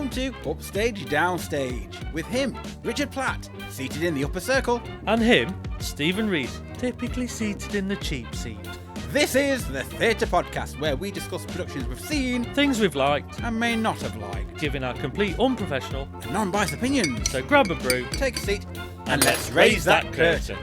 welcome to Upstage Downstage, with him, Richard Platt, seated in the upper circle. And him, Stephen Rees, typically seated in the cheap seat. This is the Theatre Podcast, where we discuss productions we've seen, Things we've liked, and may not have liked, giving our complete unprofessional and non-biased opinions. So grab a brew, Take a seat, and let's raise that curtain.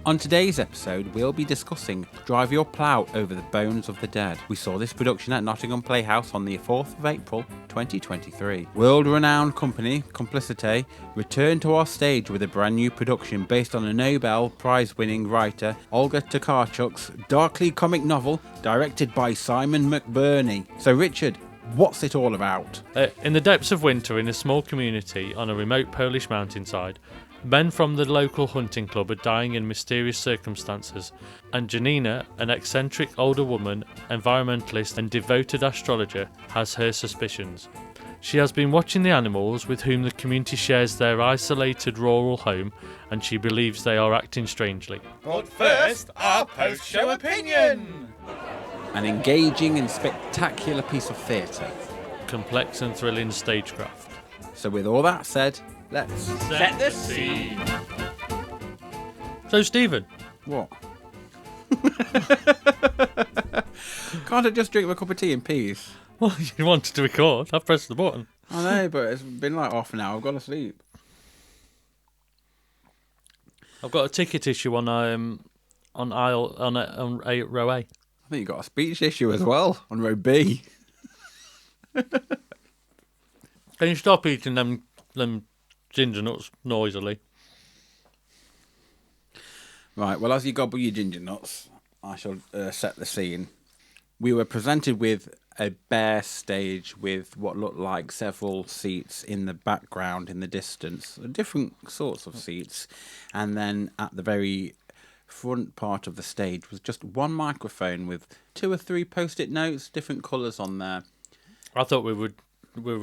On today's episode, we'll be discussing Drive Your Plough Over the Bones of the Dead. We saw this production at Nottingham Playhouse on the 4th of April 2023. World-renowned company, Complicité, returned to our stage with a brand new production based on a Nobel Prize-winning writer, Olga Tokarczuk's darkly comic novel, directed by Simon McBurney. So Richard, what's it all about? In the depths of winter, in a small community on a remote Polish mountainside, men from the local hunting club are dying in mysterious circumstances, and Janina, an eccentric older woman, environmentalist and devoted astrologer, has her suspicions. She has been watching the animals with whom the community shares their isolated rural home, and she believes they are acting strangely. But first, our post-show opinion! An engaging and spectacular piece of theatre. Complex and thrilling stagecraft. So with all that said, let's Set the scene! So, Stephen, What? Can't I just drink my cup of tea in peace? well, you wanted to record. I pressed the button. I know, but it's been like half an hour. I've gone to sleep. I've got a ticket issue on row A. I think you got a speech issue as well on row B. Can you stop eating them ginger nuts noisily? Right, well, as you gobble your ginger nuts, I shall set the scene. We were presented with a bare stage with what looked like several seats in the background, in the distance, different sorts of seats. And then at the very front part of the stage was just one microphone with 2 or 3 post-it notes, different colours on there. I thought we were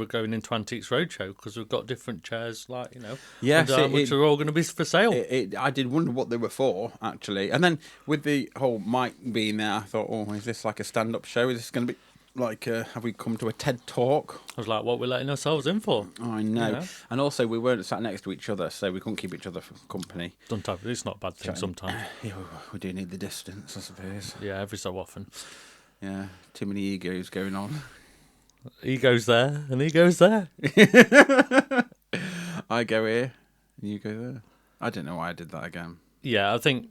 going into Antiques Roadshow because we've got different chairs, like, you know, Yes, which are all going to be for sale. I did wonder what they were for, actually. And then with the whole mic being there, I thought, oh, is this like a stand-up show? Is this going to be like, have we come to a TED Talk? I was like, what we're letting ourselves in for? Oh, I know. Yeah. And also, we weren't sat next to each other, so we couldn't keep each other for company. Sometimes it's not a bad thing. Sometimes, Yeah, we do need the distance, I suppose. yeah, every so often. Yeah, too many egos going on. He goes there and he goes there. I go here, and you go there. I don't know why I did that again. Yeah, I think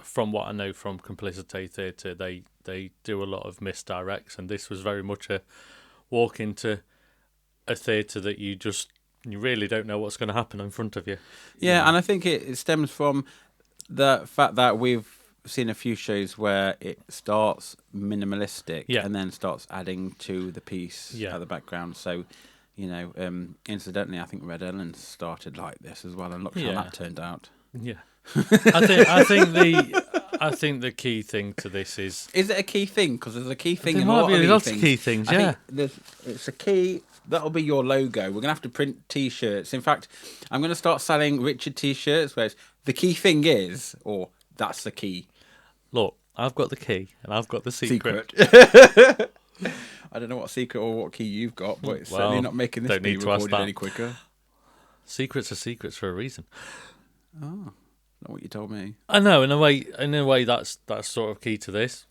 from what I know from Complicité Theatre, they do a lot of misdirects, and this was very much a walk into a theatre that you really don't know what's going to happen in front of you. Yeah, and I think it stems from the fact that we've seen a few shows where it starts minimalistic and then starts adding to the piece at the background. So, you know, incidentally, I think Red Ellen started like this as well, and look how that turned out. Yeah, I think the key thing to this is it a key thing? Because there's a key thing there in might a lot be of these lots things. of key things. I Yeah, think it's a key. That'll be your logo. We're going to have to print T-shirts. In fact, I'm going to start selling Richard T-shirts where it's, the key thing is, or that's the key. Look, I've got the key and I've got the secret. I don't know what secret or what key you've got, but it's certainly not making this don't be need to ask recorded that. any quicker. Secrets are secrets for a reason. Oh, not what you told me. I know, in a way, that's sort of key to this.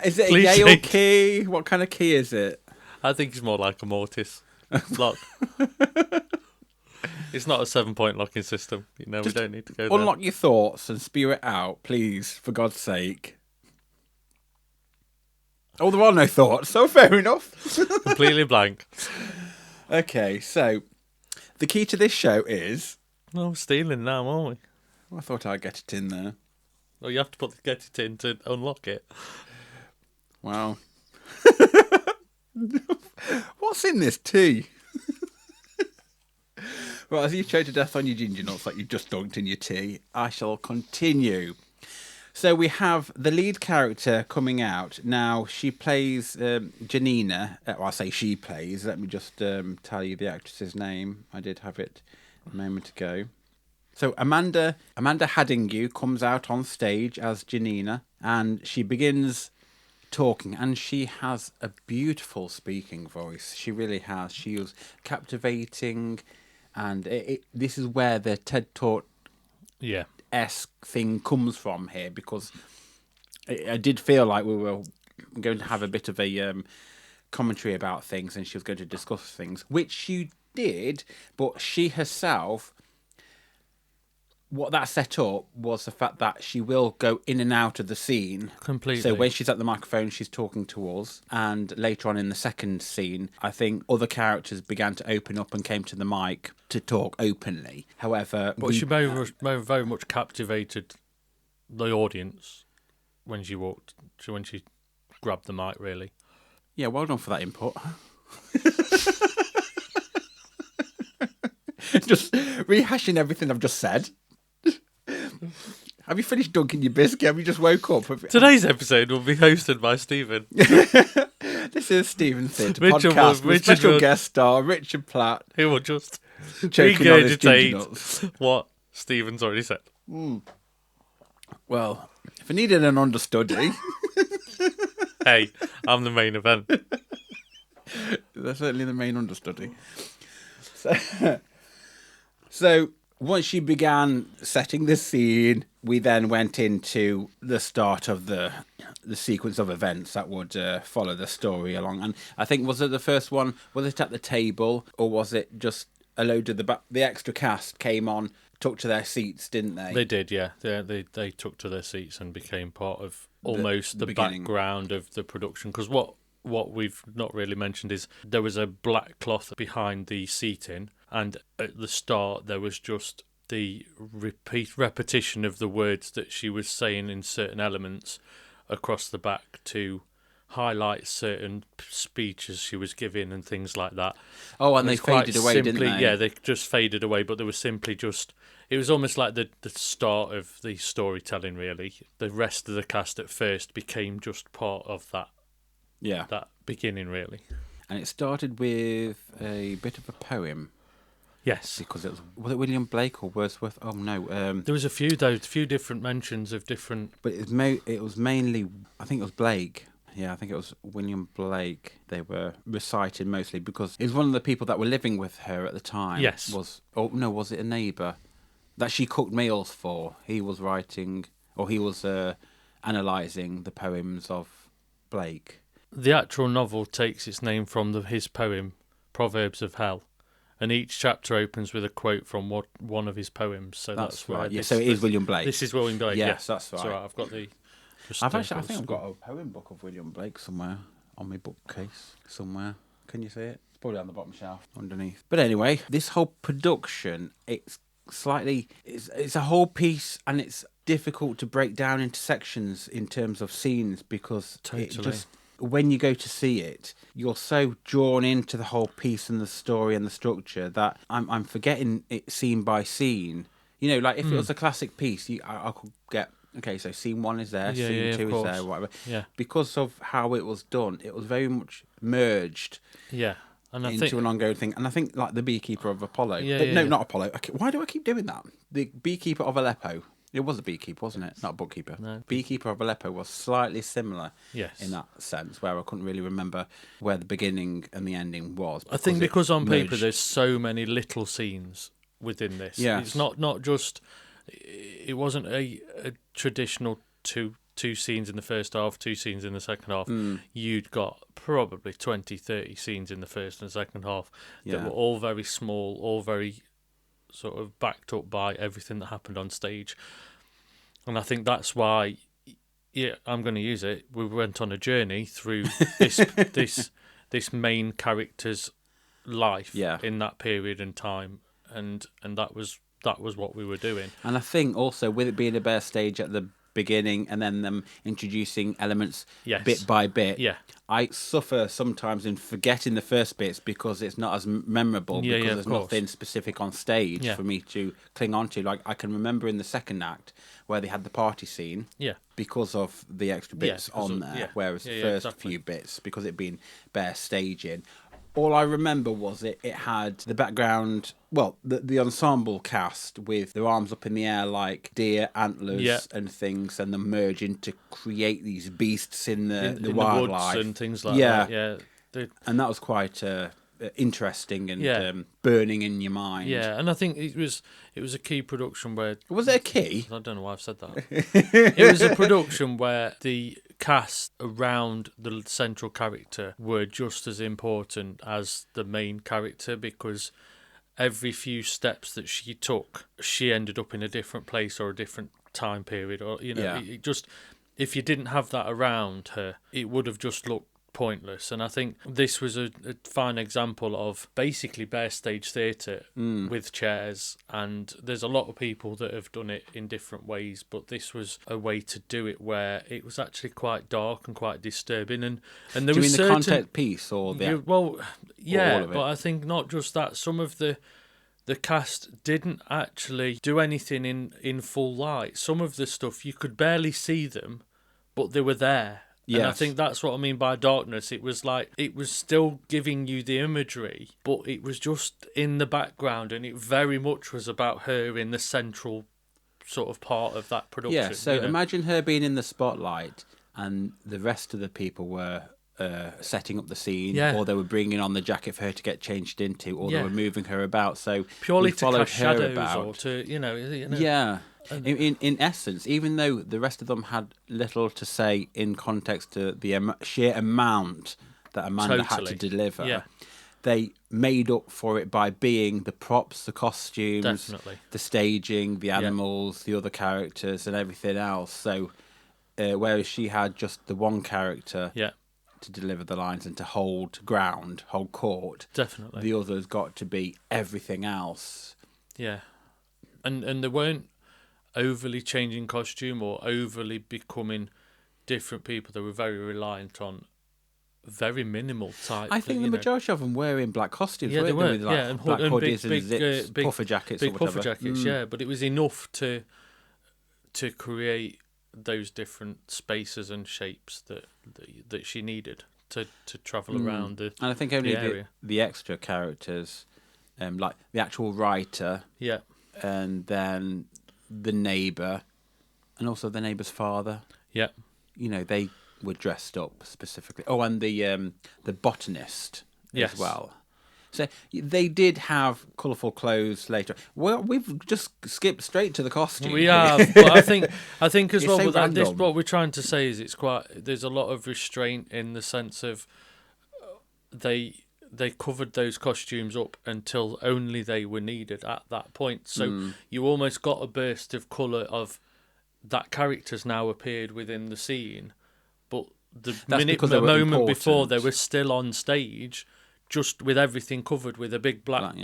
Is it a Cliche. Yale key? What kind of key is it? I think it's more like a mortise lock. It's not a 7-point locking system. You know, Just we don't need to go there. Unlock your thoughts and spew it out, please, for God's sake. Oh, there are no thoughts, so fair enough. Completely blank. Okay, so the key to this show is... No, we're stealing now, aren't we? I thought I'd get it in there. Well, you have to get it in to unlock it. Wow. What's in this tea? Well, as you choke to death on your ginger nuts like you just dunked in your tea, I shall continue. So we have the lead character coming out. Now, she plays Janina. Well, I say she plays. Let me just tell you the actress's name. I did have it a moment ago. So Amanda Haddingu comes out on stage as Janina, and she begins talking, and she has a beautiful speaking voice. She really has. She was captivating, and this is where the TED Talk esque thing comes from here, because I did feel like we were going to have a bit of a commentary about things, and she was going to discuss things, which she did, but she herself, what that set up was the fact that she will go in and out of the scene completely. So when she's at the microphone, she's talking to us, and later on in the second scene, I think other characters began to open up and came to the mic to talk openly. However, she very much captivated the audience when she grabbed the mic, really. Yeah, well done for that input. Just rehashing everything I've just said. Have you finished dunking your biscuit? Have you just woke up? Today's episode will be hosted by Stephen. This is Stephen Theatre podcast with special guest star Richard Platt. Who will just choking on his ginger nuts. What Stephen's already said. Well, if I needed an understudy... Hey, I'm the main event. They're certainly the main understudy. So once she began setting the scene, we then went into the start of the sequence of events that would follow the story along. And I think, was it the first one, was it at the table, or was it just a load of the extra cast came on, took to their seats, didn't they? They did, yeah. They took to their seats and became part of almost the background of the production. Because what we've not really mentioned is there was a black cloth behind the seating, and at the start there was just the repetition of the words that she was saying in certain elements across the back to highlight certain speeches she was giving and things like that. Oh, and they faded away, didn't they? Yeah, they just faded away, but they were simply just... It was almost like the start of the storytelling, really. The rest of the cast at first became just part of that. Yeah. That beginning, really. And it started with a bit of a poem. Yes. Because was it William Blake or Wordsworth? Oh, no. There was a few different mentions of different... But it was mainly, I think it was Blake. Yeah, I think it was William Blake. They were recited mostly because it was one of the people that were living with her at the time. Yes. Was it a neighbour that she cooked meals for? He was writing, or he was analysing the poems of Blake. The actual novel takes its name from his poem, Proverbs of Hell. And each chapter opens with a quote from one of his poems. So that's right. Yeah, so it is William Blake. This is William Blake. Yes, that's right. That's right. I've got the... I think I've got a poem book of William Blake somewhere on my bookcase somewhere. Can you see it? It's probably on the bottom shelf underneath. But anyway, this whole production, it's a whole piece, and it's difficult to break down into sections in terms of scenes because when you go to see it, you're so drawn into the whole piece and the story and the structure that I'm forgetting it scene by scene. You know, like if it was a classic piece, I could get... Okay, so scene 1 is there, scene 2 is there, whatever. Yeah. Because of how it was done, it was very much merged into an ongoing thing. And I think, like, the Beekeeper of Apollo... not Apollo. Okay, why do I keep doing that? The Beekeeper of Aleppo. It was a beekeeper, wasn't it? Not a bookkeeper. No. Beekeeper of Aleppo was slightly similar in that sense, where I couldn't really remember where the beginning and the ending was. I think because on paper there's so many little scenes within this. Yes. It's not just... It wasn't a traditional two scenes in the first half, 2 scenes in the second half. You'd got probably 20, 30 scenes in the first and second half that were all very small, all very sort of backed up by everything that happened on stage. And I think that's why, I'm going to use it. We went on a journey through this main character's life in that period and time, and that was what we were doing. And I think also with it being a bare stage at the beginning and then them introducing elements bit by bit, I suffer sometimes in forgetting the first bits because it's not as memorable because there's nothing specific on stage for me to cling on to. Like I can remember in the second act where they had the party scene because of the extra bits on there, whereas the first few bits, because it being bare staging, All I remember was it had the background, well, the ensemble cast with their arms up in the air like deer antlers and things, and them merging to create these beasts in the wildlife. The woods and things like that. Yeah. And that was quite interesting and burning in your mind. Yeah, and I think it was a key production where... Was it a key? I don't know why I've said that. It was a production where the cast around the central character were just as important as the main character, because every few steps that she took, she ended up in a different place or a different time period, or it just, if you didn't have that around her, it would have just looked pointless. And I think this was a fine example of basically bare stage theatre with chairs, and there's a lot of people that have done it in different ways, but this was a way to do it where it was actually quite dark and quite disturbing. And there do you was mean the content piece or the all of it? But I think not just that, some of the cast didn't actually do anything in full light. Some of the stuff you could barely see them, but they were there. Yes. And I think that's what I mean by darkness. It was like, it was still giving you the imagery, but it was just in the background, and it very much was about her in the central sort of part of that production. Yeah, so imagine her being in the spotlight and the rest of the people were setting up the scene, or they were bringing on the jacket for her to get changed into, or they were moving her about. So purely we followed to cast her shadows about. or to, Yeah. In essence, even though the rest of them had little to say in context to the sheer amount that Amanda had to deliver, they made up for it by being the props, the costumes, the staging, the animals, the other characters, and everything else. So, whereas she had just the one character to deliver the lines and to hold ground, hold court, the others got to be everything else. Yeah, and they weren't overly changing costume or overly becoming different people. They were very reliant on very minimal type. I think the majority of them were in black costumes. Yeah, they were. With like black hoodies and zips, big puffer jackets, big or whatever. Puffer jackets. Yeah, but it was enough to create those different spaces and shapes that she needed to travel around the and I think only the area. The extra characters, like the actual writer, and then the neighbour, and also the neighbour's father. Yeah, they were dressed up specifically. Oh, and the botanist as well. So they did have colourful clothes later. Well, we've just skipped straight to the costume. We have, but I think as well. So with this, what we're trying to say is there's a lot of restraint in the sense of they covered those costumes up until only they were needed at that point. So you almost got a burst of colour of that character's now appeared within the scene, but the moment before they were still on stage, just with everything covered with a big black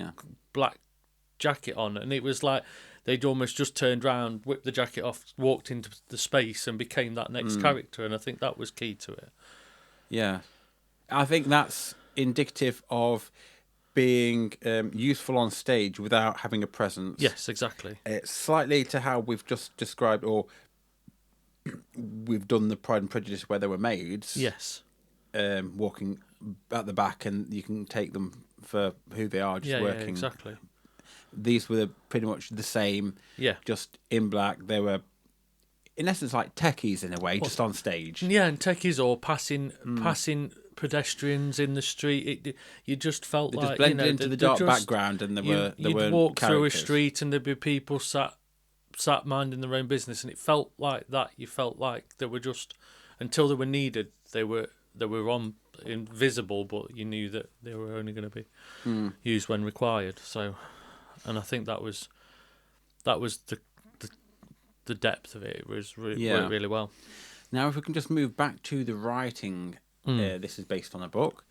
jacket on, and it was like they'd almost just turned round, whipped the jacket off, walked into the space, and became that next character. And I think that was key to it. Yeah, I think that's indicative of being useful on stage without having a presence. Yes, exactly. It's slightly to how we've just described, or we've done the Pride and Prejudice where they were maids. Yes. Walking at the back, and you can take them for who they are, just working. Yeah, exactly. These were pretty much the same. Yeah. Just in black. They were, in essence, like techies in a way, just on stage. Yeah, and techies or passing pedestrians in the street. You just felt they like just blended into the dark background, and you'd walk through a street and there'd be people sat minding their own business, and it felt like that. You felt like they were just, until they were needed, they were on invisible, but you knew that they were only going to be used when required. So, and I think that was the depth of it. It was worked really well. Now, if we can just move back to the writing, this is based on a book.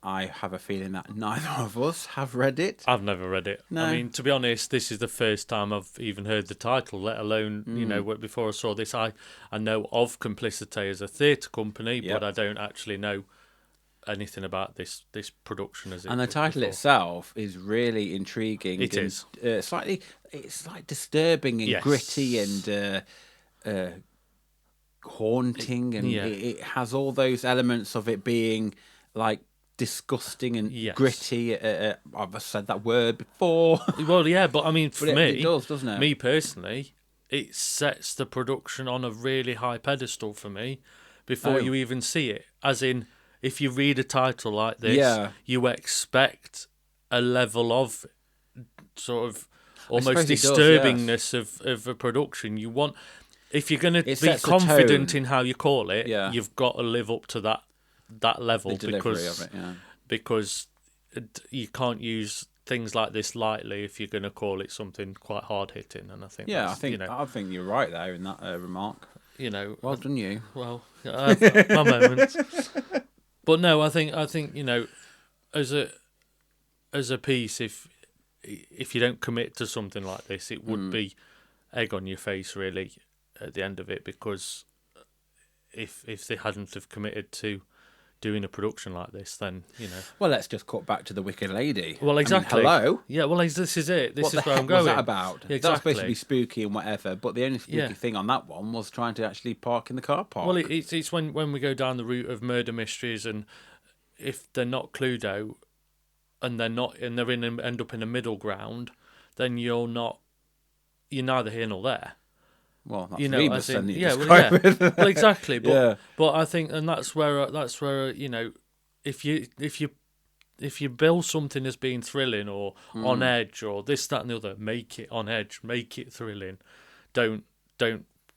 I have a feeling that neither of us have read it. I've never read it. No. I mean, to be honest, this is the first time I've even heard the title, let alone, before I saw this. I know of Complicity as a theatre company, but I don't actually know anything about this production. And the title itself is really intriguing. It is. Slightly, it's like disturbing and gritty and haunting, and it has all those elements of it being like disgusting and Yes. gritty. I've said that word before. Well, yeah, but I mean, for But me, it does, doesn't it? me personally, it sets the production on a really high pedestal for me before Oh. you even see it. As in, if you read a title like this, Yeah. you expect a level of sort of almost suppose it does, disturbingness of a production. You want, if you're going to be sets a confident tone. in how you call it, Yeah. you've got to live up to that level, The delivery of it, yeah. because you can't use things like this lightly if you're going to call it something quite hard hitting. And I think Yeah, I that's, think you're right there in that remark. Well done, you. Well, I've my moments. But no, I think as a piece, if you don't commit to something like this, it would be egg on your face really at the end of it, because if they hadn't have committed to doing a production like this, then Well, let's just cut back to the Wicked Lady. Well, exactly. I mean, hello. Yeah, well, this is it. This What is the where heck I'm going. was that about? Yeah, That was supposed to exactly. be spooky and whatever, but the only spooky Yeah. thing on that one was trying to actually park in the car park. Well, it's when we go down the route of murder mysteries, and if they're not clued out, and end up in a middle ground, then you're neither here nor there. Well, that's As Rebus in, then you yeah, describe well, it. well, exactly. But Yeah. but I think, and that's where if you build something as being thrilling or on edge or this, that, and the other, make it on edge, make it thrilling. Don't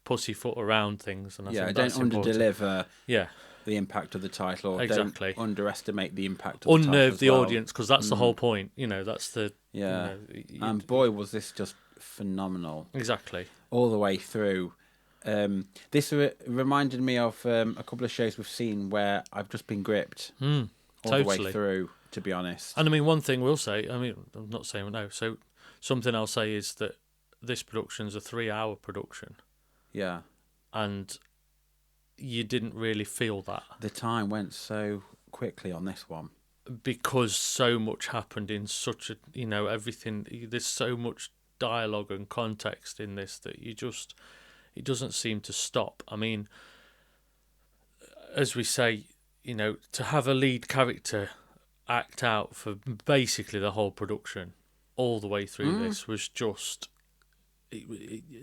pussyfoot around things. And I think don't that's important. under-deliver Yeah. the impact of the title, or Exactly. don't underestimate the impact of the title Unnerve as the well. audience, because that's the whole point. That's the Yeah. you- And boy, was this just phenomenal exactly. all the way through. This reminded me of a couple of shows we've seen where I've just been gripped all the way Totally. through, to be honest. And I mean, one thing we'll say, I'm not saying no. So something I'll say is that this production's a 3-hour production, Yeah. and you didn't really feel that The time went so quickly on this one. because so much happened in such a everything. There's so much dialogue and context in this that it doesn't seem to stop. I mean, as we say, to have a lead character act out for basically the whole production all the way through this was just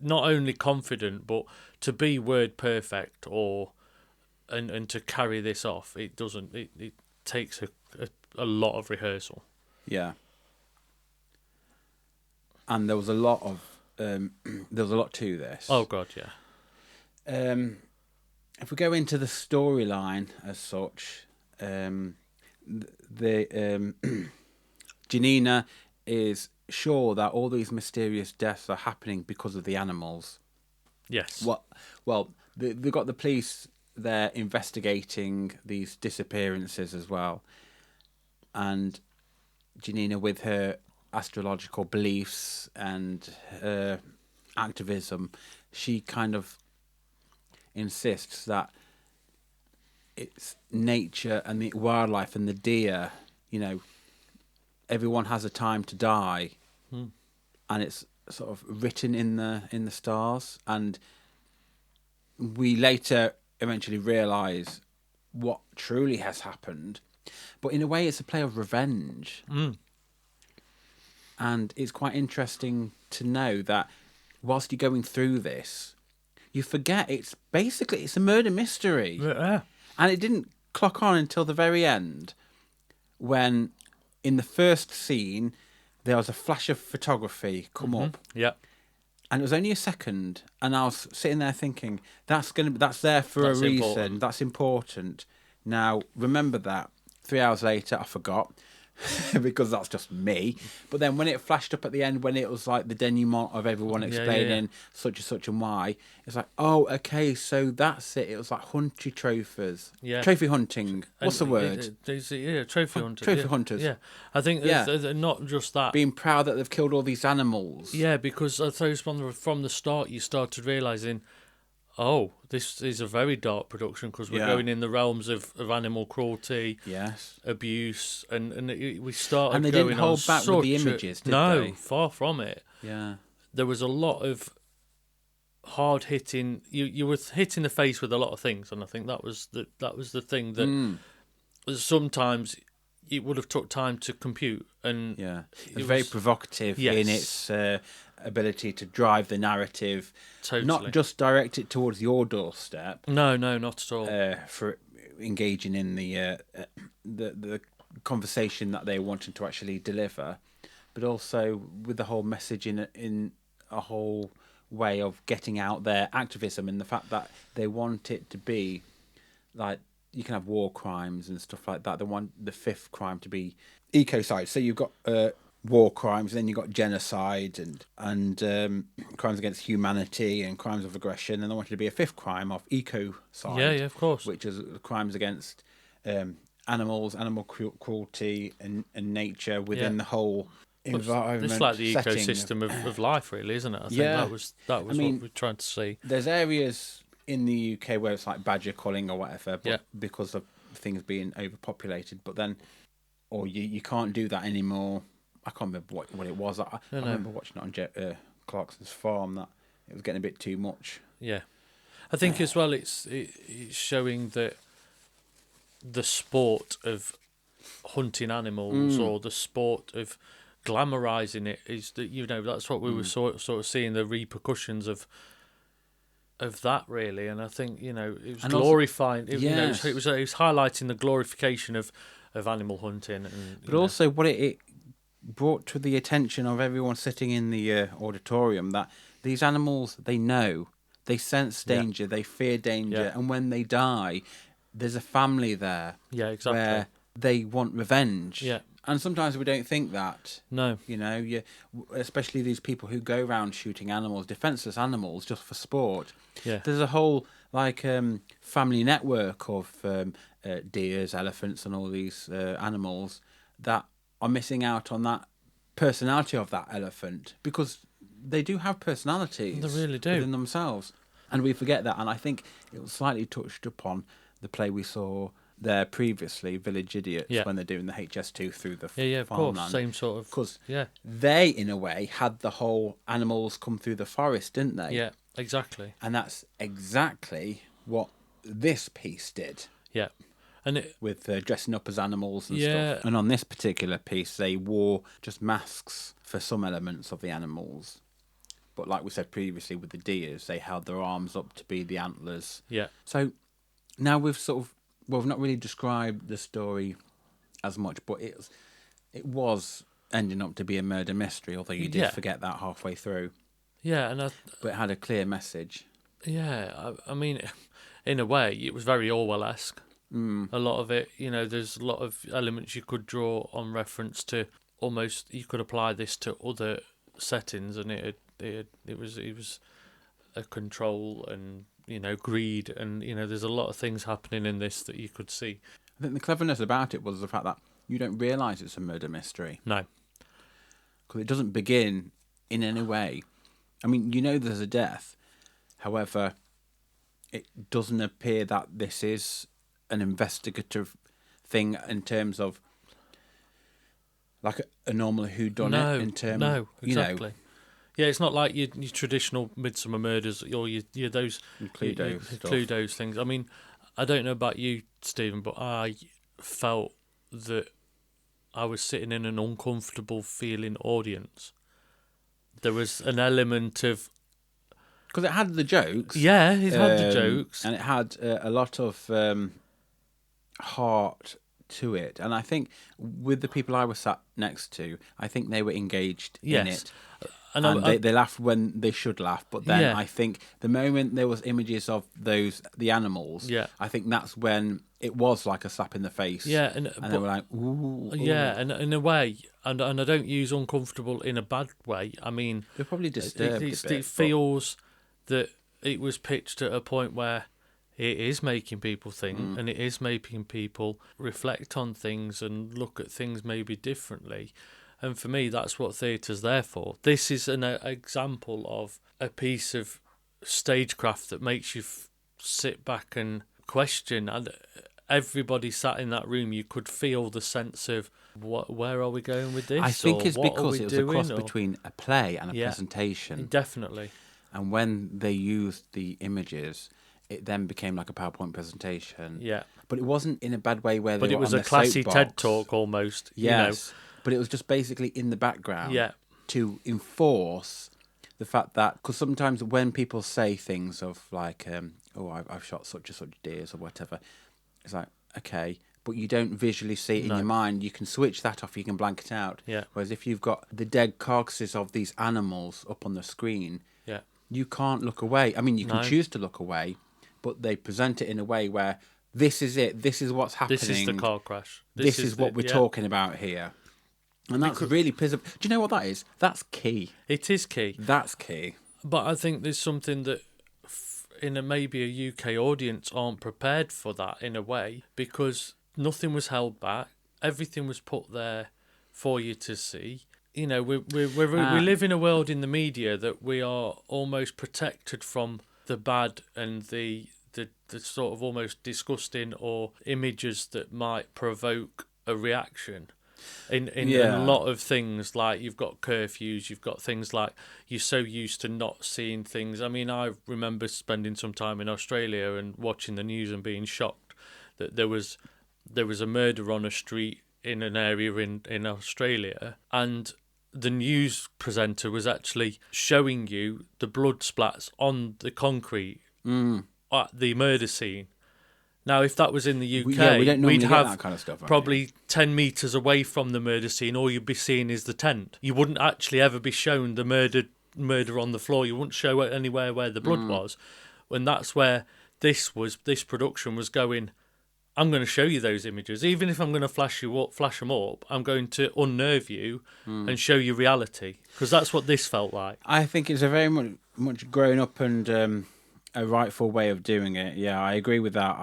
not only confident, but to be word perfect and to carry this off, it takes a lot of rehearsal. Yeah. And there was a lot to this. Oh God, yeah. If we go into the storyline as such, Janina is sure that all these mysterious deaths are happening because of the animals. Yes. Well, they've got the police there investigating these disappearances as well, and Janina, with her astrological beliefs and activism, she kind of insists that it's nature and the wildlife and the deer. Everyone has a time to die, and it's sort of written in the stars. And we later eventually realise what truly has happened, but in a way, it's a play of revenge. And it's quite interesting to know that whilst you're going through this, you forget it's a murder mystery. Yeah. And it didn't clock on until the very end, when in the first scene there was a flash of photography come up, Yeah. and it was only a second, and I was sitting there thinking that's there for That's a reason. important. That's important. Now remember that 3 hours later I forgot. Because that's just me. But then when it flashed up at the end, when it was like the denouement of everyone explaining such and such and why, it's like, oh, okay, so that's it. It was like hunty trophies. Yeah. Trophy hunting. What's the word? Trophy hunters. Trophy hunters. Yeah. I think they're not just that. Being proud that they've killed all these animals. Yeah, because I suppose from the start you started realising, oh, this is a very dark production because we're going in the realms of animal cruelty, Yes. abuse, and we started And they going didn't hold on back with the such a- images, did no, they? far from it. Yeah. There was a lot of hard hitting. You were hit in the face with a lot of things, and I think that was the thing that sometimes it would have took time to compute, and Yeah, it it's very was- provocative Yes. in its ability to drive the narrative, Totally. not just direct it towards your doorstep No, not at all. for engaging in the conversation that they wanted to actually deliver, but also with the whole message in a whole way of getting out their activism and the fact that they want it to be like you can have war crimes and stuff like that. They want the fifth crime to be ecocide. So you've got war crimes, and then you've got genocide and crimes against humanity and crimes of aggression, and they wanted to be a fifth crime of ecocide. Yeah, of course. Which is crimes against animals, animal cruelty, and nature within the whole environment. It's like the setting ecosystem of life, really, isn't it? I think Yeah. that was I mean, what we're trying to see. There's areas in the UK where it's like badger culling or whatever, but because of things being overpopulated. But then, or you can't do that anymore. I can't remember what it was. I remember watching it on Clarkson's farm that it was getting a bit too much. Yeah, I think as well it's showing that the sport of hunting animals or the sport of glamorizing it is that that's what we were sort of seeing the repercussions of that, really. And I think it was And glorifying. also, It was highlighting the glorification of animal hunting, but also what it brought to the attention of everyone sitting in the auditorium that these animals, they know, they sense danger, they fear danger, and when they die, there's a family there. Yeah, exactly. Where they want revenge. Yeah. And sometimes we don't think that. No. Especially these people who go around shooting animals, defenceless animals, just for sport. Yeah. There's a whole family network of deers, elephants, and all these animals that are missing out on that personality of that elephant, because they do have personalities. They really do. Within themselves, and we forget that. And I think it was slightly touched upon the play we saw there previously, Village Idiots, when they're doing the HS2 through the of farmland. course, same sort of. Because they, in a way, had the whole animals come through the forest, didn't they? Yeah, exactly. And that's exactly what this piece did. Yeah, and with dressing up as animals and Yeah. stuff. And on this particular piece, they wore just masks for some elements of the animals. But like we said previously with the deers, they held their arms up to be the antlers. Yeah. So now we've we've not really described the story as much, but it was ending up to be a murder mystery, although you did forget that halfway through. Yeah, but it had a clear message. Yeah, I mean, in a way, it was very Orwell-esque. A lot of it, there's a lot of elements you could draw on reference to. Almost, you could apply this to other settings, and it was a control and greed, and there's a lot of things happening in this that you could see. I think the cleverness about it was the fact that you don't realise it's a murder mystery. No, because it doesn't begin in any way. I mean, there's a death. However, it doesn't appear that this is an investigative thing in terms of like a normal whodunit. In terms, no, exactly. Yeah, it's not like your traditional Midsummer Murders or your those Cluedo things. I mean, I don't know about you, Stephen, but I felt that I was sitting in an uncomfortable feeling audience. There was an element of... Because it had the jokes. Yeah, it had the jokes. And it had a lot of heart to it. And I think with the people I was sat next to, I think they were engaged in it. And they laughed when they should laugh. But then I think the moment there was images of the animals, I think that's when it was like a slap in the face. Yeah, and they were like, ooh. Yeah, and in a way, and I don't use uncomfortable in a bad way. I mean, they're probably disturbed. It feels that it was pitched at a point where it is making people think, and it is making people reflect on things and look at things maybe differently. And for me, that's what theatre's there for. This is an example of a piece of stagecraft that makes you sit back and question. And everybody sat in that room, you could feel the sense of, where are we going with this? I think it's because it was a cross or... between a play and a presentation. Definitely. And when they used the images, it then became like a PowerPoint presentation. Yeah. But it wasn't in a bad way where they But were it was on a the classy soapbox. TED talk almost. Yes. But it was just basically in the background Yeah. to enforce the fact that, because sometimes when people say things of like, I've shot such and such deers or whatever, it's like, okay, but you don't visually see it in your mind. You can switch that off, you can blank it out. Yeah. Whereas if you've got the dead carcasses of these animals up on the screen, Yeah. you can't look away. I mean, you can No. choose to look away, but they present it in a way where this is it, this is what's happening. This is the car crash. This is what we're talking about here. And that's really piss. Do you know what that is? That's key. It is key. That's key. But I think there's something that maybe a UK audience aren't prepared for that in a way, because nothing was held back. Everything was put there for you to see. You know, we live in a world in the media that we are almost protected from the bad and the sort of almost disgusting or images that might provoke a reaction. In a lot of things, like you've got curfews, you've got things like you're so used to not seeing things. I mean, I remember spending some time in Australia and watching the news and being shocked that there was a murder on a street in an area in Australia, and the news presenter was actually showing you the blood splats on the concrete at the murder scene. Now, if that was in the UK, we don't normally we'd get have that kind of stuff, probably 10 metres away from the murder scene. All you'd be seeing is the tent. You wouldn't actually ever be shown the murder on the floor. You wouldn't show it anywhere where the blood was. And that's where this production was going, I'm going to show you those images. Even if I'm going to flash them up, I'm going to unnerve you and show you reality. Because that's what this felt like. I think it's a very much grown up and a rightful way of doing it. Yeah, I agree with that.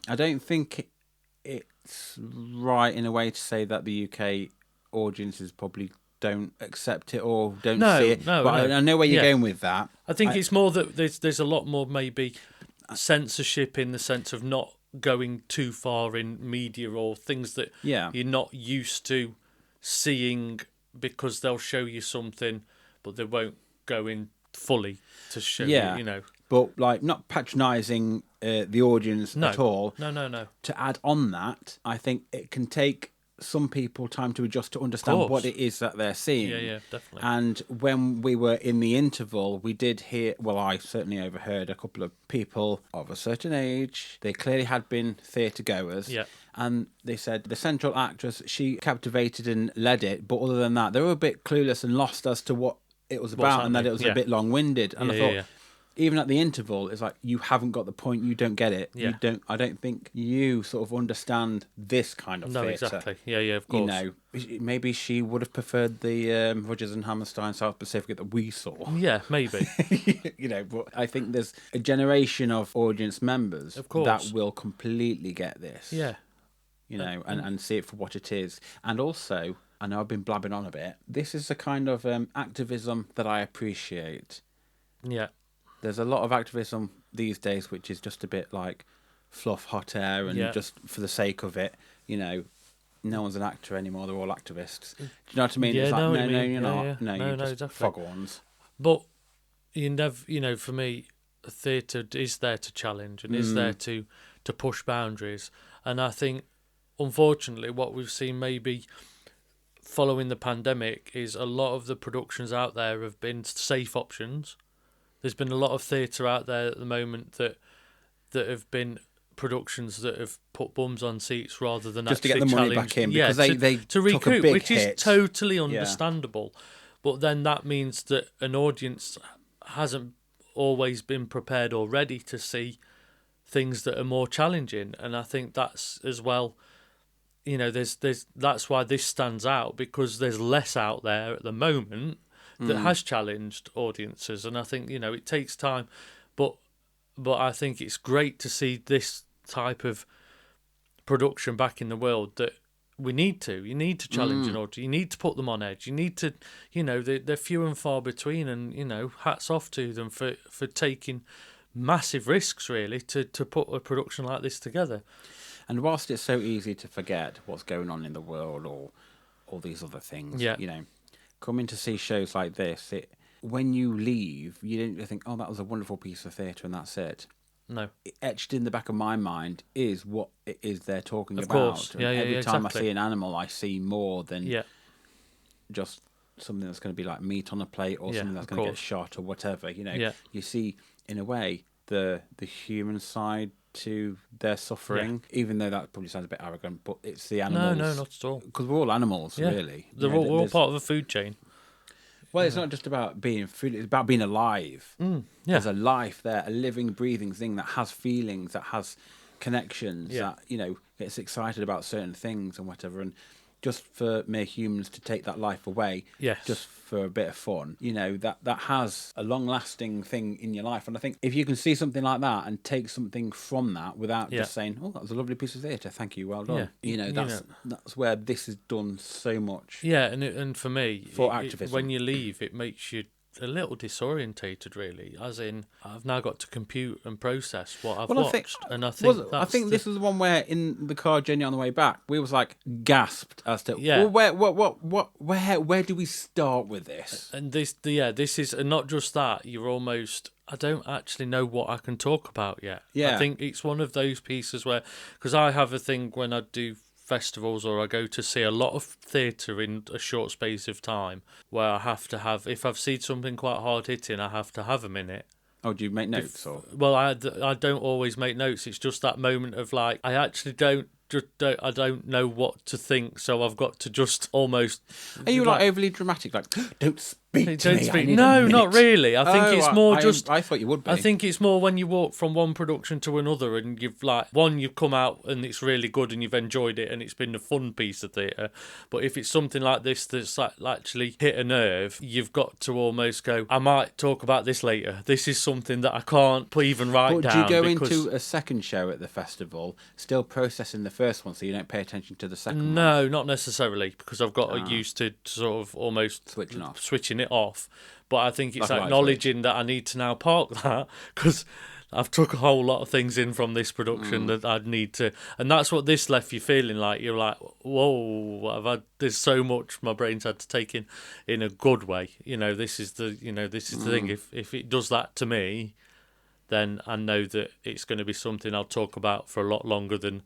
I don't think it's right in a way to say that the UK audiences probably don't accept it or don't see it. No, but no. I know where you're going with that. I think it's more that there's a lot more maybe censorship in the sense of not going too far in media or things that you're not used to seeing, because they'll show you something but they won't go in fully to show you know. But like not patronising the audience at all. No. To add on that, I think it can take some people time to adjust to understand what it is that they're seeing. Yeah, definitely. And when we were in the interval, we did hear, well, I certainly overheard a couple of people of a certain age. They clearly had been theatre goers. Yeah. And they said the central actress, she captivated and led it. But other than that, they were a bit clueless and lost as to what it was about and that it was a bit long-winded. And I thought, even at the interval, it's like, you haven't got the point, you don't get it. Yeah. I don't think you sort of understand this kind of theatre. Exactly. Yeah, of course. You know, maybe she would have preferred the Rodgers and Hammerstein South Pacific that we saw. Yeah, maybe. You know, but I think there's a generation of audience members that will completely get this. Yeah. You know, and see it for what it is. And also, I know I've been blabbing on a bit, this is a kind of activism that I appreciate. Yeah. There's a lot of activism these days which is just a bit like fluff, hot air, and just for the sake of it. You know, no one's an actor anymore; they're all activists. Do you know what I mean? Yeah, it's like, no, you're not. Yeah. No, you're just definitely. foghorns. But you never, for me, theatre is there to challenge and is there to push boundaries. And I think, unfortunately, what we've seen maybe following the pandemic is a lot of the productions out there have been safe options. There's been a lot of theatre out there at the moment that have been productions that have put bums on seats rather than just actually to get the money back in, because they to recoup, took a big which hit. is totally understandable. But then that means that an audience hasn't always been prepared or ready to see things that are more challenging, and I think that's as well. There's that's why this stands out, because there's less out there at the moment that has challenged audiences, and I think it takes time, but I think it's great to see this type of production back in the world. That you need to challenge an audience, you need to put them on edge, you need to, they're few and far between, and hats off to them for taking massive risks really to put a production like this together. And whilst it's so easy to forget what's going on in the world or all these other things, coming to see shows like this, when you leave, you don't think, oh, that was a wonderful piece of theatre and that's it. No. etched in the back of my mind is what it is they're talking Of about. course. And Yeah, every time exactly. I see an animal, I see more than Yeah. just something that's going to be like meat on a plate or Yeah, something that's of going to get course. shot or whatever. Yeah. You see, in a way, the human side to their suffering, even though that probably sounds a bit arrogant, but it's the animals. No, not at all. Because we're all animals, Yeah. really. We're all part of a food chain. Well, it's not just about being food, it's about being alive. Yeah. There's a life there, a living, breathing thing that has feelings, that has connections, Yeah. that, gets excited about certain things and whatever. And just for mere humans to take that life away, Yes. just for a bit of fun, that has a long-lasting thing in your life. And I think if you can see something like that and take something from that without just saying, "Oh, that was a lovely piece of theatre, thank you, well done," that's where this is done so much. Yeah, and for me, For activism. when you leave, it makes you a little disorientated, really. As in, I've now got to compute and process what I've watched, and I think this was the one where in the car journey on the way back, we was like gasped as to, Yeah. well, where do we start with this? And this is, and not just that. You're almost. I don't actually know what I can talk about yet. Yeah. I think it's one of those pieces where, because I have a thing when I do festivals or I go to see a lot of theatre in a short space of time, where I have to have, if I've seen something quite hard hitting, I have to have a minute. Oh, do you make notes or? Well, I don't always make notes. It's just that moment of like, I actually I don't know what to think, so I've got to just almost. Are you like overly dramatic? Like, don't speak to me. I need a No, minute." not really. I think it's more just. I thought you would be. I think it's more when you walk from one production to another, and you've come out and it's really good and you've enjoyed it and it's been a fun piece of theatre. But if it's something like this that's actually hit a nerve, you've got to almost go, I might talk about this later. This is something that I can't even write down. Do you go into a second show at the festival still processing the first one, so you don't pay attention to the second one? No, not necessarily, because I've got used to sort of almost switching it off. But I think it's acknowledging that I need to now park that, because I've took a whole lot of things in from this production that I'd need to, and that's what this left you feeling like. You're like, whoa, there's so much my brain's had to take in a good way. This is the thing. If it does that to me, then I know that it's going to be something I'll talk about for a lot longer than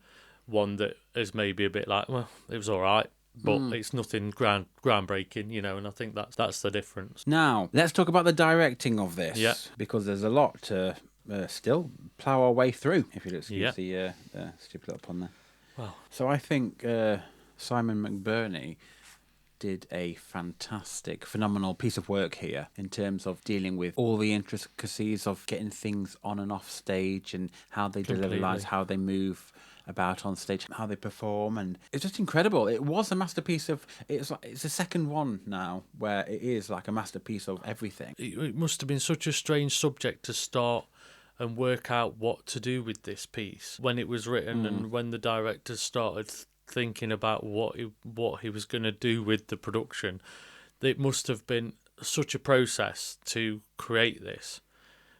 one that is maybe a bit like, well, it was all right, but it's nothing groundbreaking, and I think that's the difference. Now, let's talk about the directing of this, because there's a lot to still plough our way through, if you'll excuse the stupid little pun there. Wow. So I think Simon McBurney did a fantastic, phenomenal piece of work here in terms of dealing with all the intricacies of getting things on and off stage and how they deliver lines, how they move about on stage, how they perform, and it's just incredible. It was a masterpiece of. It's the second one now where it is like a masterpiece of everything. It must have been such a strange subject to start and work out what to do with this piece when it was written, and when the director started thinking about what he was going to do with the production. It must have been such a process to create this,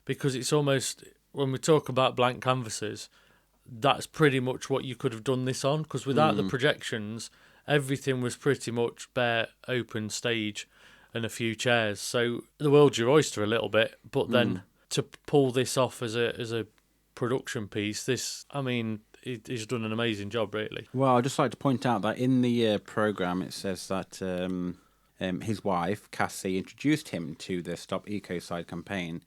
because it's almost, when we talk about blank canvases, that's pretty much what you could have done this on, because without the projections, everything was pretty much bare open stage and a few chairs. So the world's your oyster a little bit, but then to pull this off as a production piece, he's done an amazing job, really. Well, I'd just like to point out that in the programme it says that his wife, Cassie, introduced him to the Stop Ecocide campaign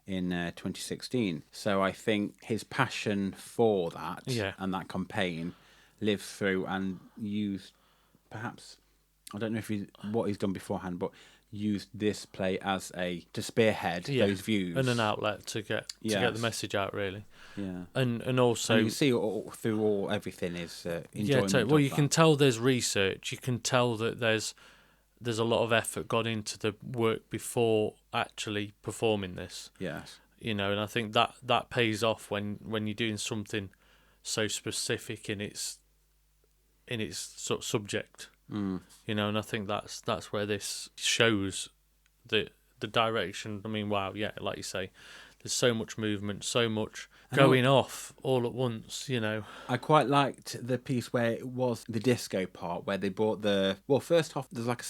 in 2016. So I think his passion for that and that campaign lived through and used, perhaps, I don't know what he's done beforehand, but used this play as to spearhead those views and an outlet to get the message out, really. Yeah, and also you see through everything is enjoyment. Well, you can tell there's research. You can tell that there's a lot of effort gone into the work before actually performing this. Yes, and I think that pays off when you're doing something so specific in its sort of subject. And I think that's where this shows the direction. Wow, like you say, there's so much movement, so much going off all at once, you know. I quite liked the piece where it was the disco part, where they brought first off, there's like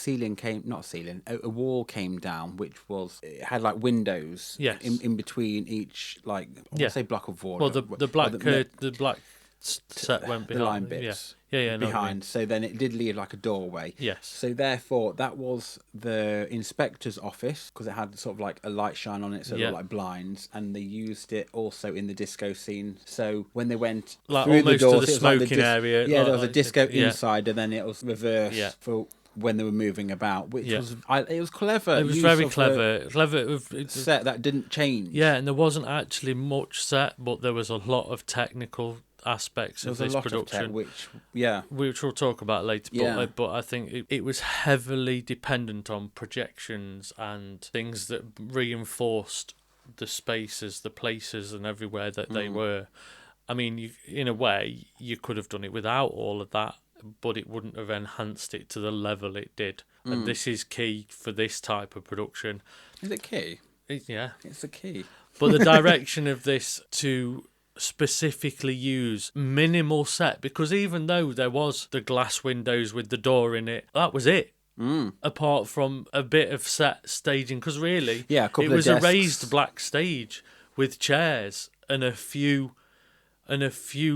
a wall came down, which it had like windows Yes. in between each, like, I want to say block of wall. Well, the black set went behind. The line bits. Yeah, behind. So then it did leave like a doorway. Yes. So therefore, that was the inspector's office, because it had sort of like a light shine on it, so they were like blinds, and they used it also in the disco scene. So when they went like through almost the doors, to the smoking area. Yeah, there was a disco inside, and then it was reversed for when they were moving about, which it was clever. It was very clever. Set that didn't change. Yeah, and there wasn't actually much set, but there was a lot of technical aspects of this production, which we'll talk about later. But I think it was heavily dependent on projections and things that reinforced the spaces, the places, and everywhere that they were. I mean, in a way, you could have done it without all of that, but it wouldn't have enhanced it to the level it did. And this is key for this type of production. Is it key? It's the key. But the direction of this to specifically use minimal set, because even though there was the glass windows with the door in it, that was it. Apart from a bit of set staging, because really, it was a raised black stage with chairs and a few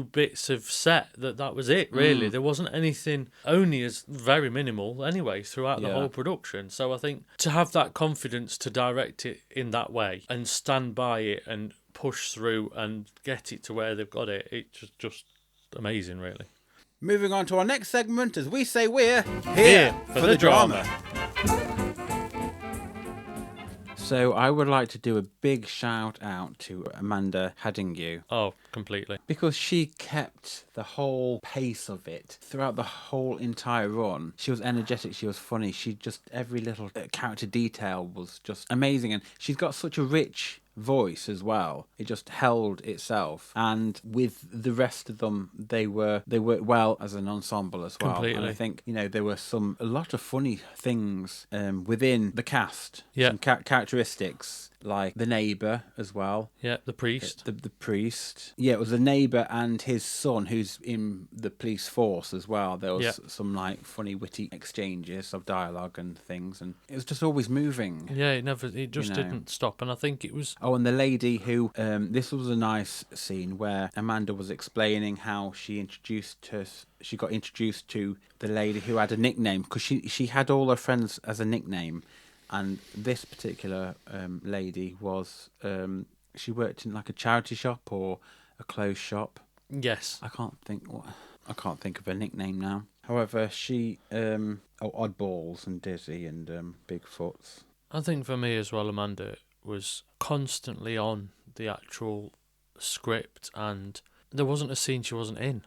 bits of set. That was it, really. There wasn't anything, only as very minimal anyway throughout the whole production. So I think to have that confidence to direct it in that way and stand by it and push through and get it to where they've got it, it's just amazing, really. Moving on to our next segment, as we say, we're here for the drama. So I would like to do a big shout out to Amanda Haddingu. Oh, completely. Because she kept the whole pace of it throughout the whole entire run. She was energetic, she was funny, every little character detail was just amazing. And she's got such a rich voice as well. It just held itself, and with the rest of them, they worked well as an ensemble as well. Completely. And I think there were a lot of funny things within the cast. Yeah. Some characteristics, like the neighbour as well. Yeah, the priest. The priest. Yeah, it was the neighbour and his son, who's in the police force as well. There was some like funny, witty exchanges of dialogue and things, and it was just always moving. Yeah, it just didn't stop, and I think it was. Oh, and the lady who, this was a nice scene where Amanda was explaining how she got introduced to the lady who had a nickname, because she had all her friends as a nickname, and this particular lady was, she worked in like a charity shop or a clothes shop. Yes. I can't think of her nickname now. However, she, Oddballs and Dizzy and Bigfoots. I think for me as well, Amanda was constantly on the actual script, and there wasn't a scene she wasn't in.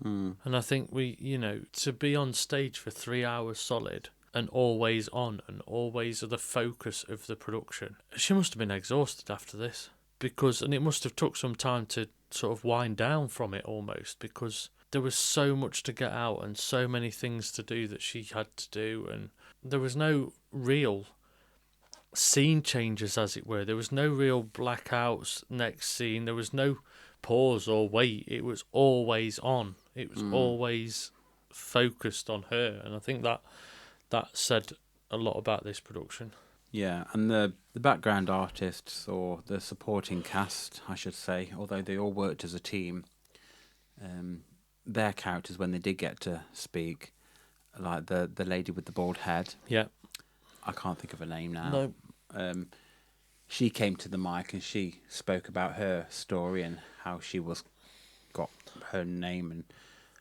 And I think to be on stage for 3 hours solid and always on and always the focus of the production, she must have been exhausted after this, and it must have took some time to sort of wind down from it almost, because there was so much to get out and so many things to do that she had to do, and there was no real scene changes, as it were. There was no real blackouts next scene. There was no pause or wait. It was always on. It was always focused on her, and I think that said a lot about this production. Yeah, and the background artists, or the supporting cast, I should say, although they all worked as a team, their characters, when they did get to speak, like the lady with the bald head. Yeah. I can't think of her name now. No. She came to the mic and she spoke about her story and how she got her name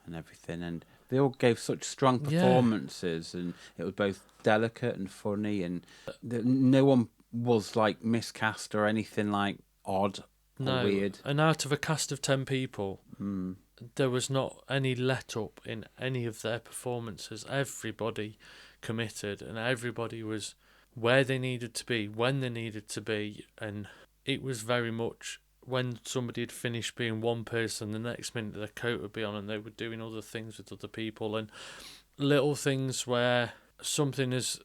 and everything, and they all gave such strong performances, and it was both delicate and funny, and no one was like miscast or anything like odd or weird. And out of a cast of 10 people, there was not any let up in any of their performances. Everybody committed, and everybody was where they needed to be, when they needed to be, and it was very much when somebody had finished being one person, the next minute their coat would be on and they were doing other things with other people, and little things where something as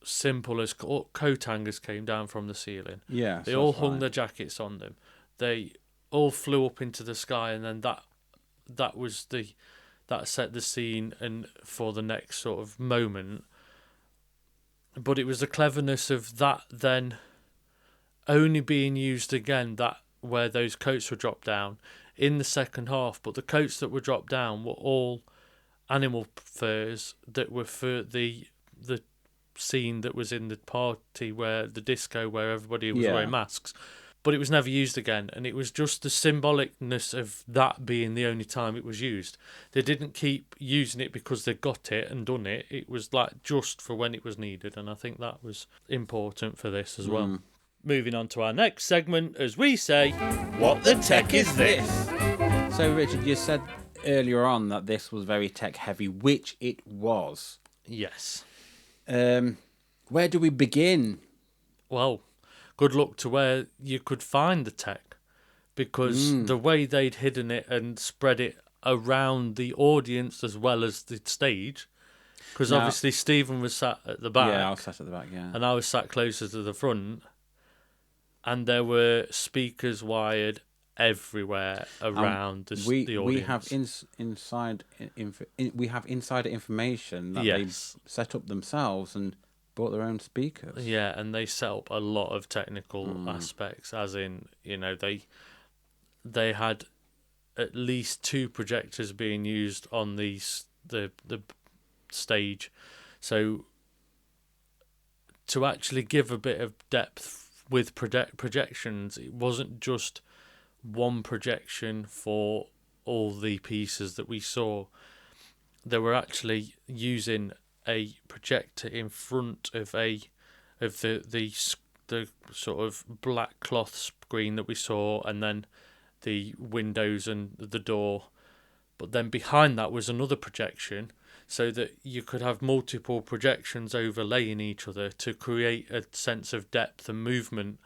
simple as coat hangers came down from the ceiling. Yeah, They all hung their jackets on them. They all flew up into the sky, and then that set the scene and for the next sort of moment. But it was the cleverness of that then only being used again, that where those coats were dropped down in the second half. But the coats that were dropped down were all animal furs that were for the scene that was in the party, where the disco, where everybody was wearing masks. But it was never used again, and it was just the symbolicness of that being the only time it was used. They didn't keep using it because they got it and done it. It was like just for when it was needed, and I think that was important for this as well. Moving on to our next segment, as we say, What the tech is this? So, Richard, you said earlier on that this was very tech-heavy, which it was. yes. Where do we begin? Well, good luck to where you could find the tech, because the way they'd hidden it and spread it around the audience as well as the stage, because obviously Stephen was sat at the back. Yeah, I was sat at the back, yeah. And I was sat closer to the front, and there were speakers wired everywhere around the audience. We have we have insider information that they set up themselves and bought their own speakers. Yeah, and they set up a lot of technical aspects, as in, they had at least 2 projectors being used on the stage. So to actually give a bit of depth with projections, it wasn't just one projection for all the pieces that we saw. They were actually using a projector in front of the sort of black cloth screen that we saw, and then the windows and the door. But then behind that was another projection, so that you could have multiple projections overlaying each other to create a sense of depth and movement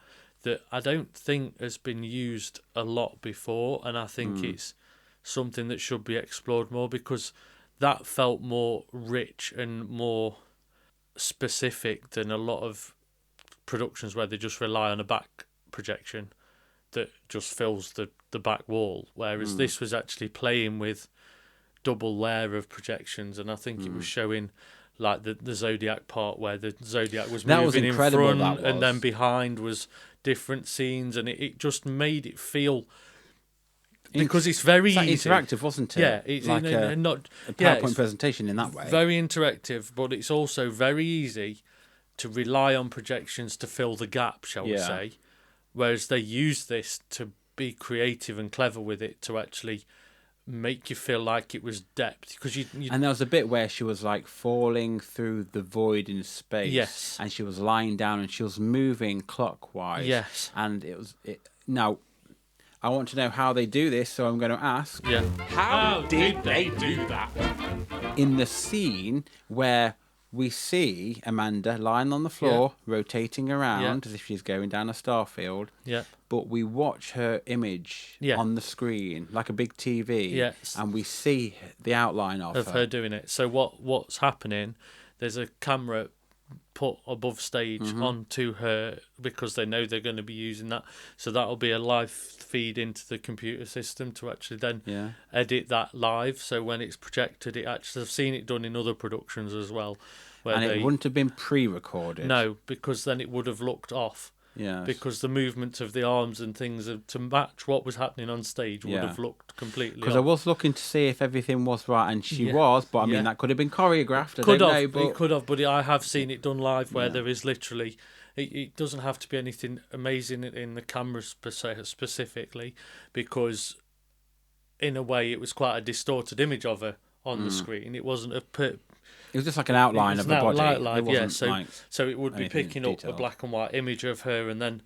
that I don't think has been used a lot before, and I think it's something that should be explored more, because that felt more rich and more specific than a lot of productions where they just rely on a back projection that just fills the back wall, whereas this was actually playing with double layer of projections, and I think it was showing like the Zodiac part, where the Zodiac was moving in front, and then behind was different scenes, and it just made it feel... Because it's very easy. Interactive, wasn't it? Yeah, it's like a PowerPoint presentation in that way. Very interactive, but it's also very easy to rely on projections to fill the gap, shall we say. Whereas they use this to be creative and clever with it, to actually make you feel like it was depth. Because and there was a bit where she was like falling through the void in space. Yes. And she was lying down and she was moving clockwise. Yes. And now, I want to know how they do this, so I'm going to ask. Yeah. How did they do that? In the scene where we see Amanda lying on the floor, rotating around as if she's going down a starfield. Yeah. But we watch her image on the screen, like a big TV. Yes. And we see the outline of her doing it. So what's happening, there's a camera put above stage onto her, because they know they're going to be using that. So that'll be a live feed into the computer system to actually then edit that live. So when it's projected, I've seen it done in other productions as well. And it wouldn't have been pre-recorded. No, because then it would have looked off. Yeah. Because the movement of the arms and things to match what was happening on stage would have looked completely Because off. I was looking to see if everything was right, and she was, but I mean, that could have been choreographed. It could have, but I have seen it done live where there is literally... It doesn't have to be anything amazing in the camera specifically, because in a way it was quite a distorted image of her on the screen. It wasn't it was just like an outline of the body. So it would be picking up a black and white image of her and then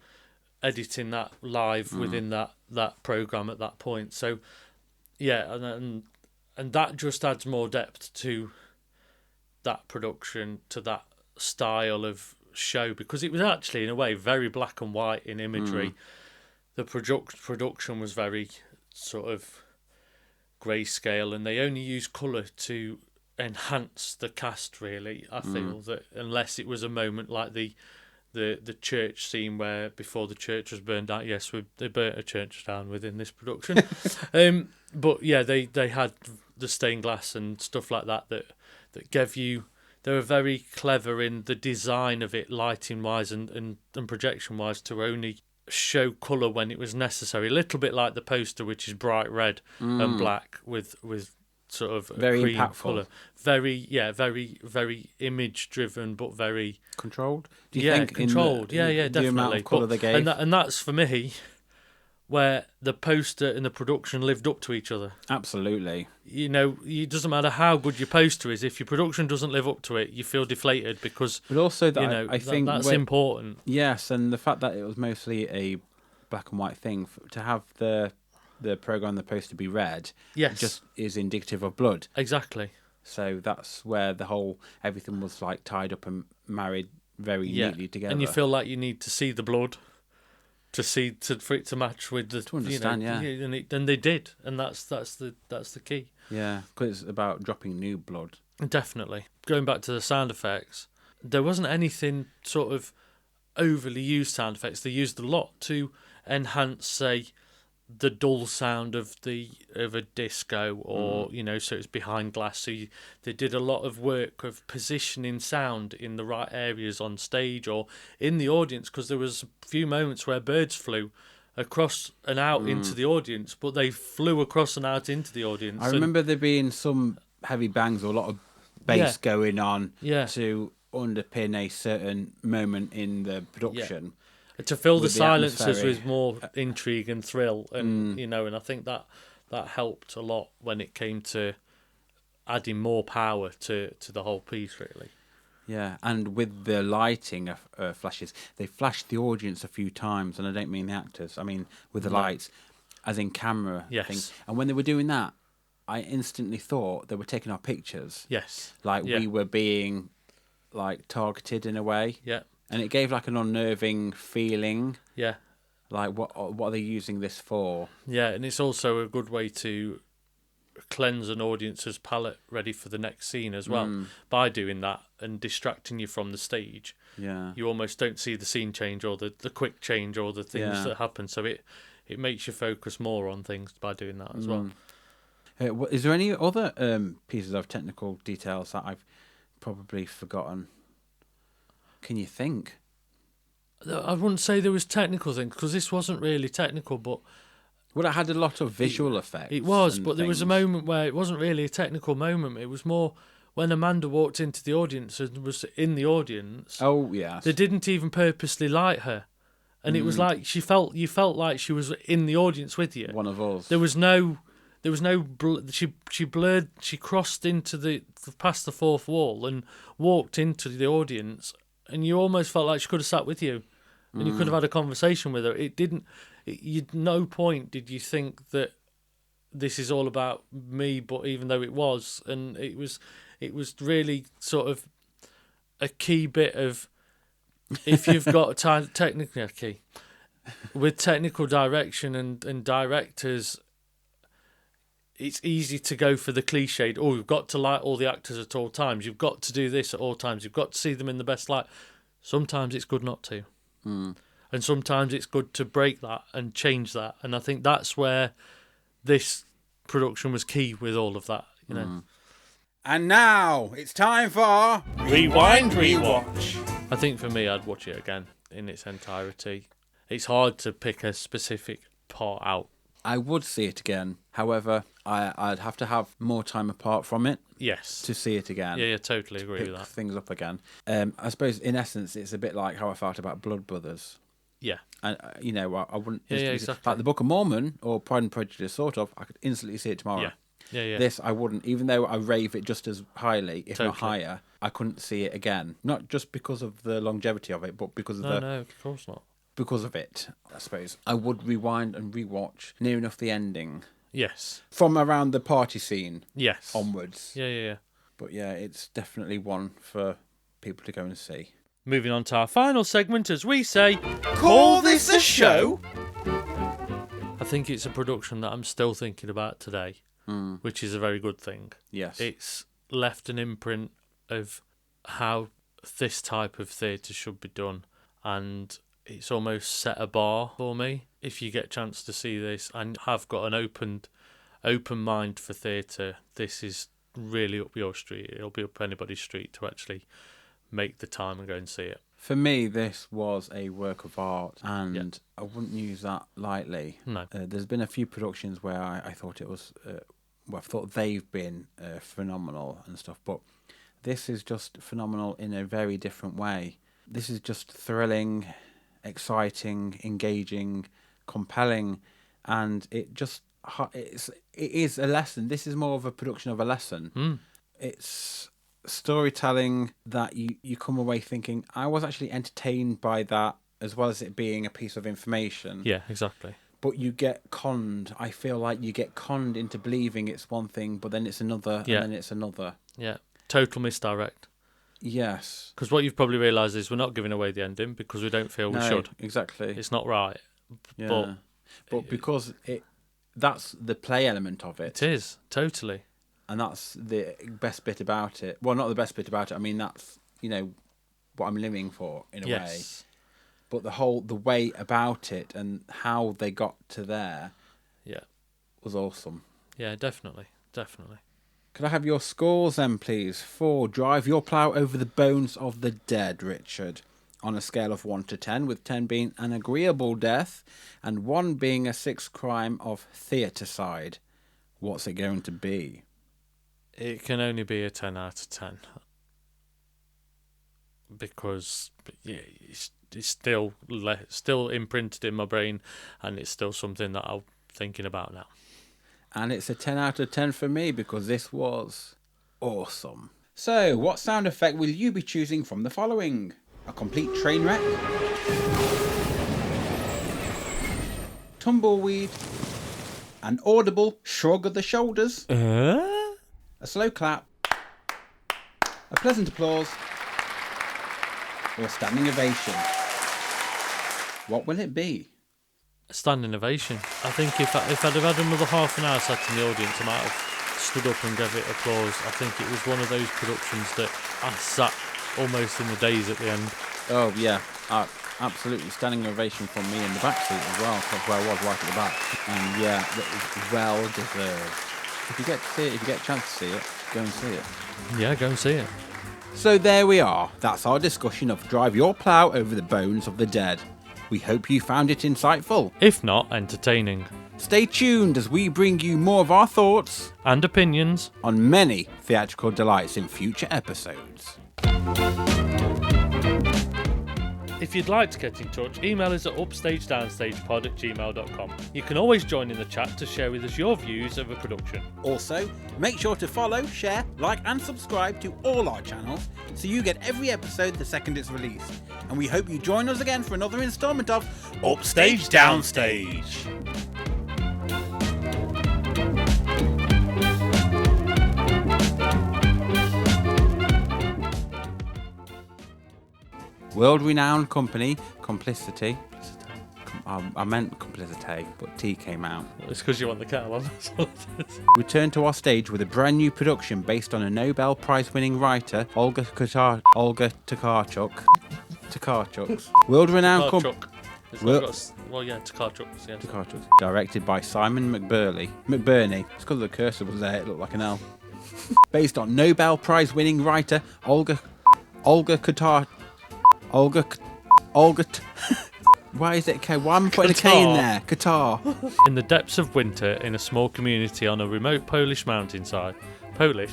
editing that live within that program at that point. So and that just adds more depth to that production, to that style of show, because it was actually in a way very black and white in imagery. The production was very sort of grayscale, and they only used colour to enhance the cast, really. I feel that unless it was a moment like the church scene where before the church was burned down. Yes, they burnt a church down within this production. But yeah, they had the stained glass and stuff like that gave you. They were very clever in the design of it, lighting wise and projection wise, to only show colour when it was necessary. A little bit like the poster, which is bright red and black with sort of Very cream impactful. colour. Very, very image driven, but very Controlled? Do you think controlled. The Definitely. amount of colour they gave? And that's for me where the poster and the production lived up to each other. Absolutely. You know, it doesn't matter how good your poster is. If your production doesn't live up to it, you feel deflated because. But also that, you know, I think that's important. Yes, and the fact that it was mostly a black and white thing, to have the program, the poster be red, Yes. just is indicative of blood. Exactly. So that's where everything was like tied up and married very neatly together. And you feel like you need to see the blood for it to match with the. To understand, and they did, and that's the key. Yeah, because it's about dropping new blood. Definitely. Going back to the sound effects, there wasn't anything sort of overly used sound effects. They used a lot to enhance, say, the dull sound of a disco, or so it's behind glass. So they did a lot of work of positioning sound in the right areas on stage or in the audience, because there was a few moments where birds flew across and out into the audience, but they flew across and out into the audience. I remember there being some heavy bangs or a lot of bass going on to underpin a certain moment in the production. To fill the with the silences atmosphere. with more intrigue and thrill, and and I think that helped a lot when it came to adding more power to the whole piece, really. Yeah, and with the lighting of flashes, they flashed the audience a few times, and I don't mean the actors. I mean with the lights, as in camera thing. And when they were doing that, I instantly thought they were taking our pictures. Yes. Like we were being like targeted in a way. Yeah. And it gave like an unnerving feeling. Yeah. Like what are they using this for? Yeah, and it's also a good way to cleanse an audience's palate ready for the next scene as well. By doing that and distracting you from the stage. Yeah. You almost don't see the scene change or the quick change or the things that happen. So it makes you focus more on things by doing that as well. Is there any other pieces of technical details that I've probably forgotten? Can you think? I wouldn't say there was technical things, because this wasn't really technical, but... Well, it had a lot of visual effects. It was, but there was a moment where it wasn't really a technical moment. It was more when Amanda walked into the audience and was in the audience. Oh, yes. They didn't even purposely light her. And it was like you felt like she was in the audience with you. One of us. There was no she blurred, she crossed into past the fourth wall and walked into the audience, and you almost felt like she could have sat with you and you could have had a conversation with her. No point did you think that this is all about me, but even though it was, and it was really sort of a key bit of, if you've got technical key with technical direction and directors, it's easy to go for the cliched. Oh, you've got to light all the actors at all times. You've got to do this at all times. You've got to see them in the best light. Sometimes it's good not to. And sometimes it's good to break that and change that. And I think that's where this production was key with all of that, you know. And now it's time for Rewind, Rewatch. I think for me, I'd watch it again in its entirety. It's hard to pick a specific part out. I would see it again. However, I'd have to have more time apart from it. Yes. To see it again. Yeah, totally agree with that. Things up again. I suppose, in essence, it's a bit like how I felt about Blood Brothers. Yeah. And, I wouldn't... exactly. Like the Book of Mormon or Pride and Prejudice, sort of, I could instantly see it tomorrow. Yeah. This, I wouldn't. Even though I rave it just as highly, if not higher, I couldn't see it again. Not just because of the longevity of it, but because of No, of course not. Because of it, I suppose. I would rewind and rewatch near enough the ending. Yes. From around the party scene. Yes. Onwards. Yeah. But yeah, it's definitely one for people to go and see. Moving on to our final segment, as we say, Call this a show? I think it's a production that I'm still thinking about today, which is a very good thing. Yes. It's left an imprint of how this type of theatre should be done, and it's almost set a bar for me. If you get a chance to see this and have got an open mind for theatre, this is really up your street. It'll be up anybody's street to actually make the time and go and see it. For me, this was a work of art, and I wouldn't use that lightly. No. There's been a few productions where I thought it was, I thought they've been phenomenal and stuff, but this is just phenomenal in a very different way. This is just thrilling, exciting, engaging, compelling, and it is a lesson. This is more of a production of a lesson. It's storytelling that you come away thinking, I was actually entertained by that, as well as it being a piece of information. Yeah, exactly. But you get conned. I feel like you get conned into believing it's one thing, but then it's another, and then it's another. Yeah, total misdirect. Yes. Because what you've probably realised is we're not giving away the ending because we don't feel we should. Exactly. It's not right. Yeah. But because that's the play element of it. It is, totally. And that's the best bit about it. Well, not the best bit about it. I mean, that's, what I'm living for in a way. But the way about it and how they got to there was awesome. Yeah, definitely. Could I have your scores then, please, for Drive Your Plough Over the Bones of the Dead, Richard? On a scale of 1 to 10, with 10 being an agreeable death and 1 being a 6 crime of theatricide. What's it going to be? It can only be a 10 out of 10. Because it's still imprinted in my brain, and it's still something that I'm thinking about now. And it's a 10 out of 10 for me, because this was awesome. So, what sound effect will you be choosing from the following? A complete train wreck, tumbleweed, an audible shrug of the shoulders, a slow clap, a pleasant applause, or a standing ovation. What will it be? A standing ovation. I think if I'd have had another half an hour sat in the audience, I might have stood up and gave it applause. I think it was one of those productions that I sat almost in the days at the end. Oh yeah, absolutely. Standing ovation from me in the back seat as well, because where I was right at the back. And yeah, that was well deserved. If you get to see it, if you get a chance to see it, go and see it. Yeah, go and see it. So there we are. That's our discussion of Drive Your Plough Over the Bones of the Dead. We hope you found it insightful. If not, entertaining. Stay tuned as we bring you more of our thoughts and opinions on many theatrical delights in future episodes. If you'd like to get in touch, email us at upstagedownstage@gmail.com. You can always join in the chat to share with us your views of a production. Also, make sure to follow, share, like and subscribe to all our channels so you get every episode the second it's released. And we hope you join us again for another instalment of Upstage Downstage. World-renowned company Complicity. I meant Complicity, but T came out. It's because you want the kettle on. Return to our stage with a brand new production based on a Nobel Prize-winning writer, Olga Tokarczuk's world-renowned company. Tokarczuk's, yeah. Tokarczuk's. Directed by Simon McBurney. It's because the cursor was there, it looked like an L. Based on Nobel Prize-winning writer Olga. Why is it K? Why am I putting a K in there? Qatar. In the depths of winter, in a small community on a remote Polish mountainside. Polish.